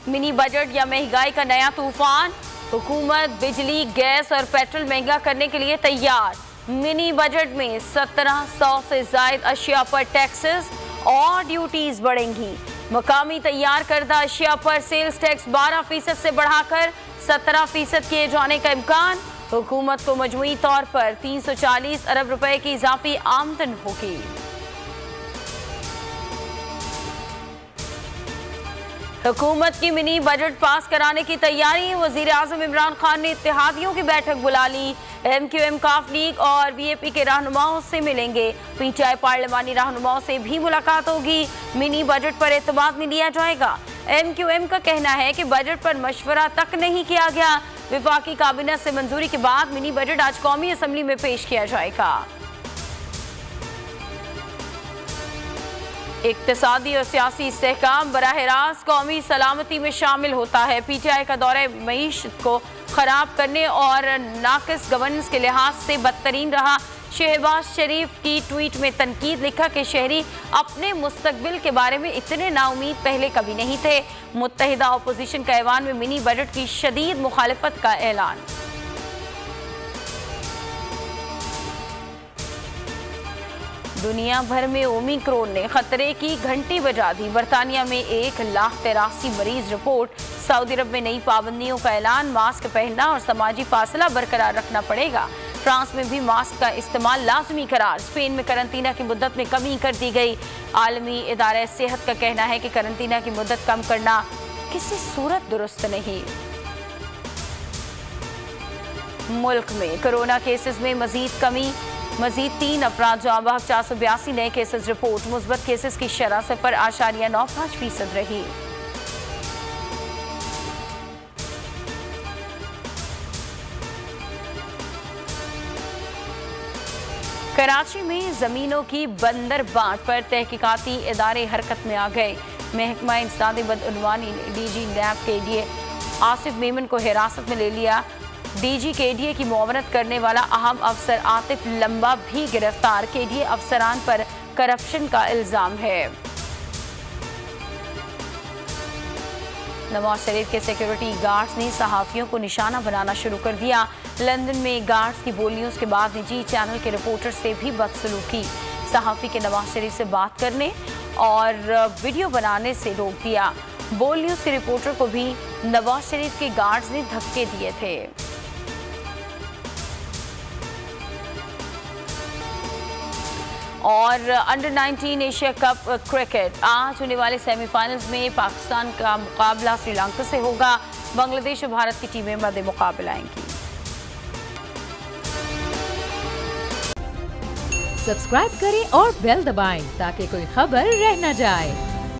Mini budget या महंगाई का नया तूफान। हुकूमत बिजली, गैस और पेट्रोल महंगा करने के लिए तैयार। मिनी बजट में 1700 से जायद अशिया पर टैक्सेस और ड्यूटीज बढ़ेंगी। मकामी तैयार करदा अशिया पर सेल्स टैक्स 12% से बढ़ाकर 17% किए जाने का इम्कान। हुकूमत को मजमूई तौर पर 340 अरब रुपए की इजाफी आमदन होगी। हुकूमत की मिनी बजट पास कराने की तैयारी। वजीर आजम इमरान खान ने इत्तेहादियों की बैठक बुला ली। MQM, काफ लीग और BAP के रहनुमाओं से मिलेंगे। PTI पार्लिमानी रहनुमाओं से भी मुलाकात होगी। मिनी बजट पर एतमाद नहीं लिया जाएगा। MQM का कहना है कि बजट पर मशवरा तक नहीं किया गया। विफाकी काबिनेट से मंजूरी के बाद मिनी बजट आज कौमी असम्बली में पेश किया जाएगा। इक्तिसादी और सियासी इस्तेहकाम बराह रास्त कौमी सलामती में शामिल होता है। PTI का दौरे मईशत को खराब करने और नाकिस गवर्नेंस के लिहाज से बदतरीन रहा। शहबाज शरीफ की ट्वीट में तनकीद, लिखा कि शहरी अपने मुस्तकबिल के बारे में इतने नाउमीद पहले कभी नहीं थे। मुत्तहिदा अपोजिशन का ऐवान में मिनी बजट की शदीद मुखालिफत का ऐलान। दुनिया भर में ओमिक्रॉन ने खतरे की घंटी बजा दी। बरतानिया में 1,83,000 मरीज रिपोर्ट। सऊदी अरब में नई पाबंदियों का ऐलान। मास्क पहनना और समाजी फासला बरकरार रखना पड़ेगा। फ्रांस में भी मास्क का इस्तेमाल लाजमी करार। स्पेन में करंतना की मुद्दत में कमी कर दी गई। आलमी इदारे सेहत का कहना है कि करंतना की मुद्दत कम करना किसी सूरत दुरुस्त नहीं। मुल्क में कोरोना केसेस में मजीद कमी। मजीद 3 अफराद जाँ बहक। 482 नए केसेस रिपोर्ट। मुस्बत केसेस की शरह 0.95% रही। कराची में जमीनों की बंदर बांट पर तहकीकाती इदारे हरकत में आ गए। महकमा इंसदाद बदउनवानी ने DG NAB KDA Asif Memon को हिरासत में ले लिया। DG KDA की मुआवनत करने वाला अहम अफसर आतिफ लंबा भी गिरफ्तार। KDA अफसरान पर करप्शन का इल्जाम है। नवाज शरीफ के सिक्योरिटी गार्ड्स ने सहाफियों को निशाना बनाना शुरू कर दिया। लंदन में गार्ड्स की बोलियों के बाद निजी चैनल के रिपोर्टर से भी बदसलूकी। सहाफी के नवाज शरीफ से बात करने और वीडियो बनाने से रोक दिया। बोल न्यूज़ के रिपोर्टर को भी नवाज शरीफ के गार्ड्स ने धक्के दिए थे। और अंडर 19 एशिया कप क्रिकेट आज होने वाले सेमीफाइनल्स में पाकिस्तान का मुकाबला श्रीलंका से होगा। बांग्लादेश और भारत की टीमें मद्दे मुकाबला आएंगी। सब्सक्राइब करें और बेल दबाएं ताकि कोई खबर रह न जाए।